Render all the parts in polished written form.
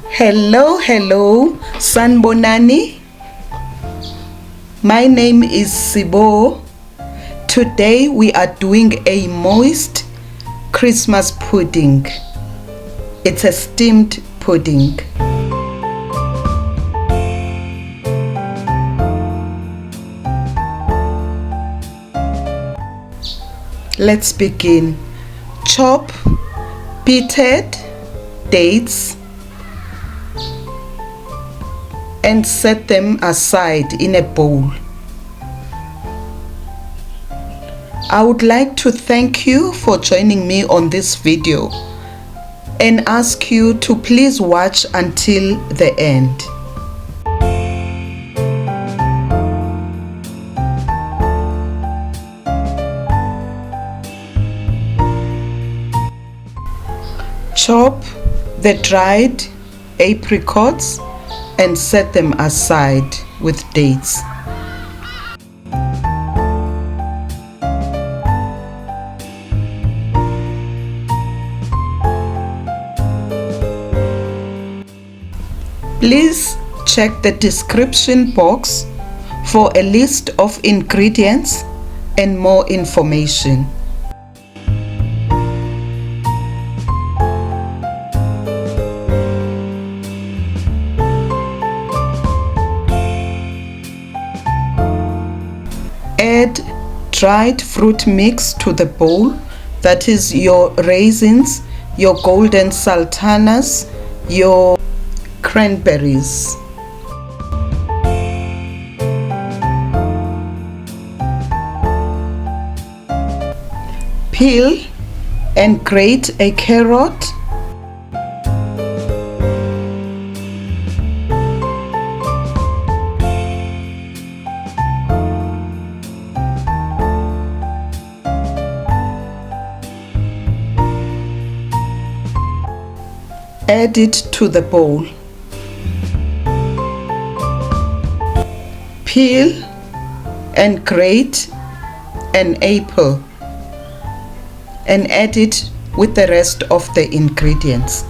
Hello, Sanbonani. My name is CBO. Today we are doing a moist Christmas pudding. It's a steamed pudding. Let's begin. Chop pitted dates and set them aside in a bowl. I would like to thank you for joining me on this video and ask you to please watch until the end. Chop the dried apricots and set them aside with dates. Please check the description box for a list of ingredients and more information. Add dried fruit mix to the bowl, that is your raisins, your golden sultanas, your cranberries. Peel and grate a carrot. Add it to the bowl. Peel and grate an apple and add it with the rest of the ingredients.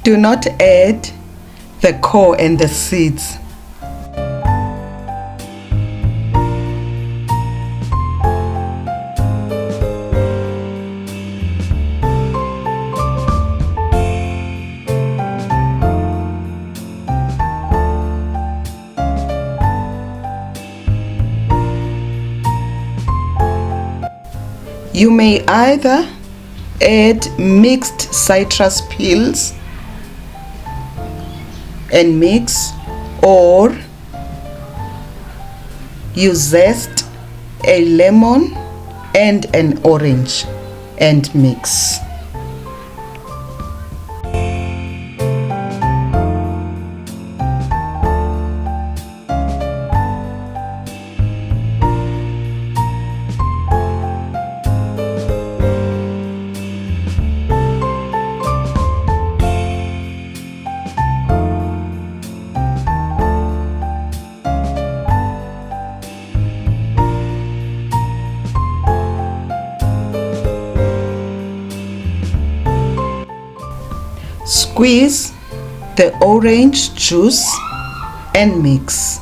Do not add the core and the seeds. You may either add mixed citrus peels and mix, or you zest a lemon and an orange and mix. Squeeze the orange juice and mix.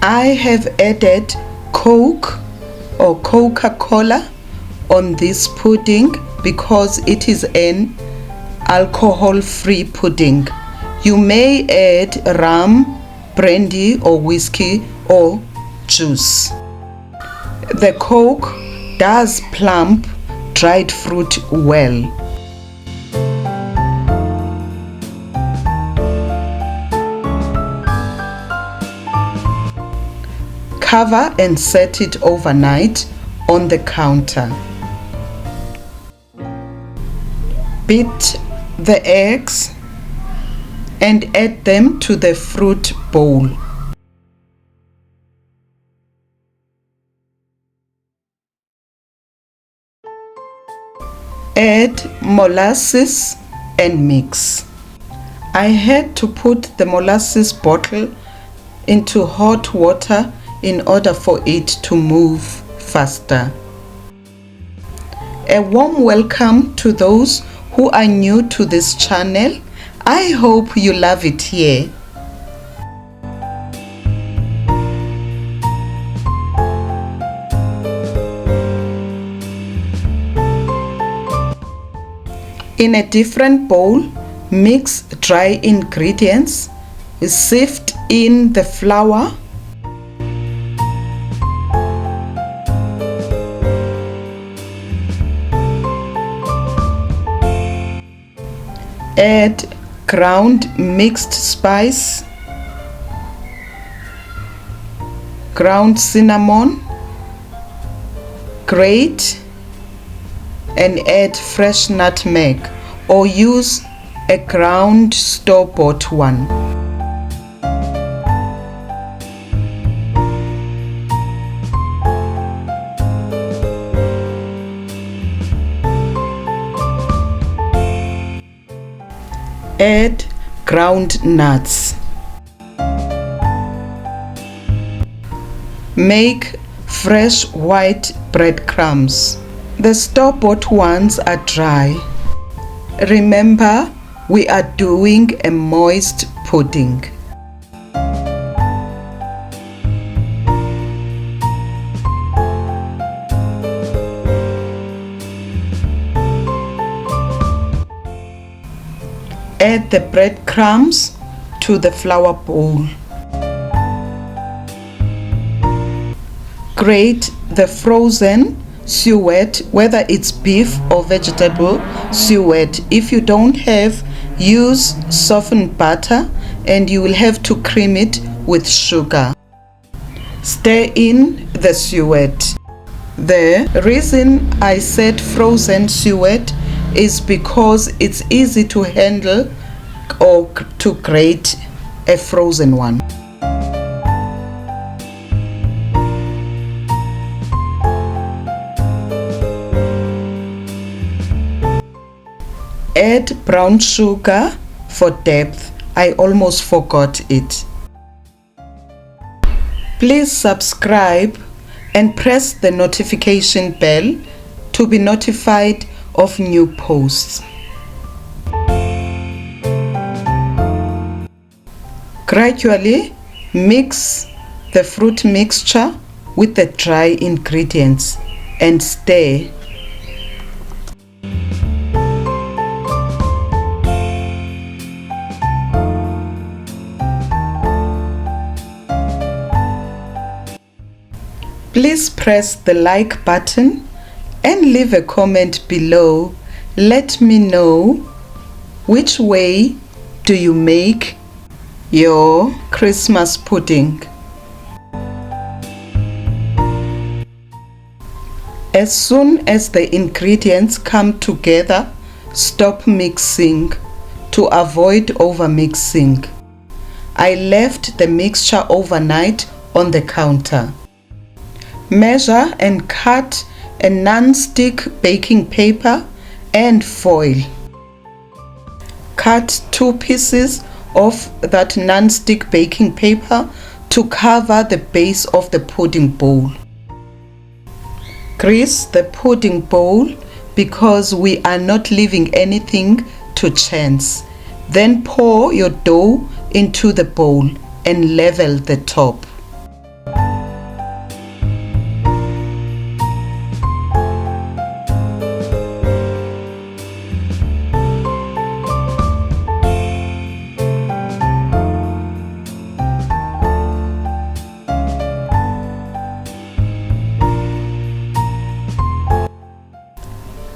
I have added Coke or Coca-Cola on this pudding because it is an alcohol-free pudding. You may add rum, brandy or whiskey or juice. The Coke does plump dried fruit well. Cover and set it overnight on the counter. Beat the eggs and add them to the fruit bowl. Add molasses and mix. I had to put the molasses bottle into hot water in order for it to move faster. A warm welcome to those who are new to this channel. I hope you love it here. In a different bowl, mix dry ingredients, sift in the flour, add ground mixed spice, ground cinnamon, grate, and add fresh nutmeg or use a ground store-bought one. Add ground nuts. Make fresh white breadcrumbs. The store-bought ones are dry. Remember, we are doing a moist pudding. Add the breadcrumbs to the flour bowl. Grate the frozen suet, whether it's beef or vegetable suet. If you don't have, use softened butter and you will have to cream it with sugar. Stir in the suet. The reason I said frozen suet is because it's easy to handle or to grate a frozen one. Add brown sugar for depth. I almost forgot it. Please subscribe and press the notification bell to be notified of new posts. Gradually mix the fruit mixture with the dry ingredients and stir. Please press the like button and leave a comment below. Let me know which way do you make your Christmas pudding. As soon as the ingredients come together, stop mixing to avoid over mixing. I left the mixture overnight on the counter. Measure and cut a non-stick baking paper and foil. Cut 2 pieces of that non-stick baking paper to cover the base of the pudding bowl. Grease the pudding bowl because we are not leaving anything to chance. Then pour your dough into the bowl and level the top.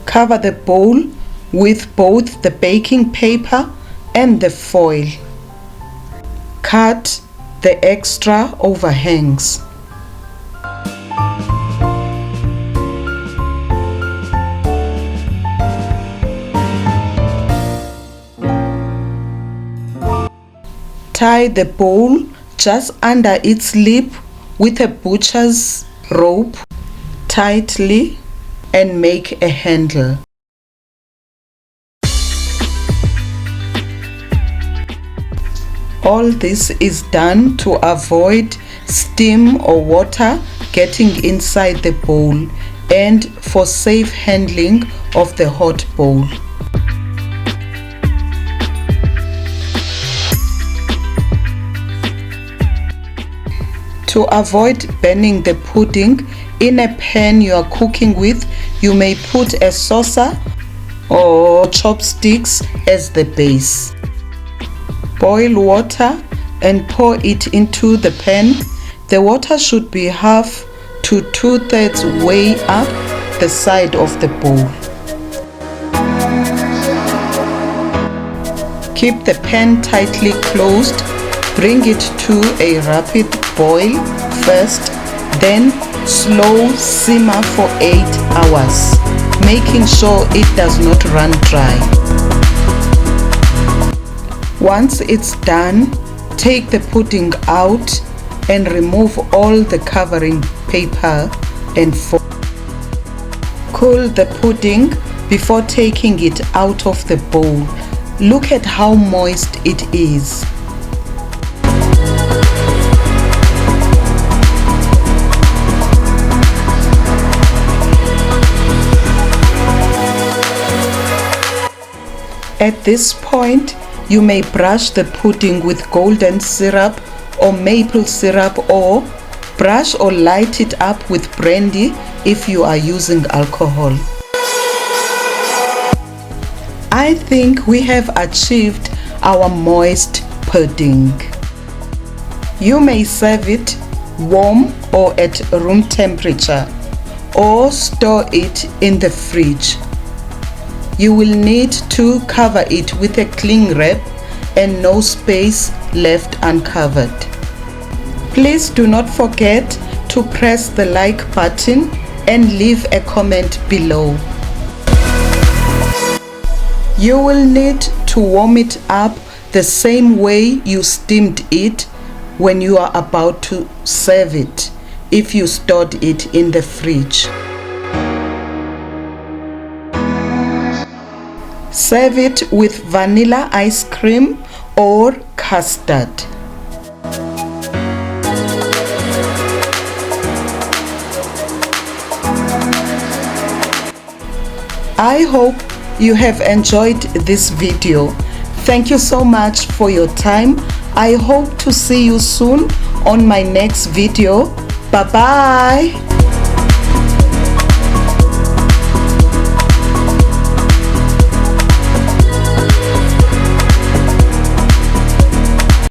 Cover the bowl with both the baking paper and the foil. Cut the extra overhangs. Tie the bowl just under its lip with a butcher's rope tightly and make a handle. All this is done to avoid steam or water getting inside the bowl and for safe handling of the hot bowl. To avoid burning the pudding, in a pan you are cooking with, you may put a saucer or chopsticks as the base. Boil water and pour it into the pan. The water should be half to 2/3 way up the side of the bowl. Keep the pan tightly closed. Bring it to a rapid boil first, then slow simmer for 8 hours, making sure it does not run dry. Once it's done, take the pudding out and remove all the covering paper and foil. Cool the pudding before taking it out of the bowl. Look at how moist it is. At this point, you may brush the pudding with golden syrup or maple syrup, or brush or light it up with brandy if you are using alcohol. I think we have achieved our moist pudding. You may serve it warm or at room temperature, or store it in the fridge. You will need to cover it with a cling wrap and no space left uncovered. Please do not forget to press the like button and leave a comment below. You will need to warm it up the same way you steamed it when you are about to serve it if you stored it in the fridge. Serve it with vanilla ice cream or custard. I hope you have enjoyed this video. Thank you so much for your time. I hope to see you soon on my next video. Bye bye.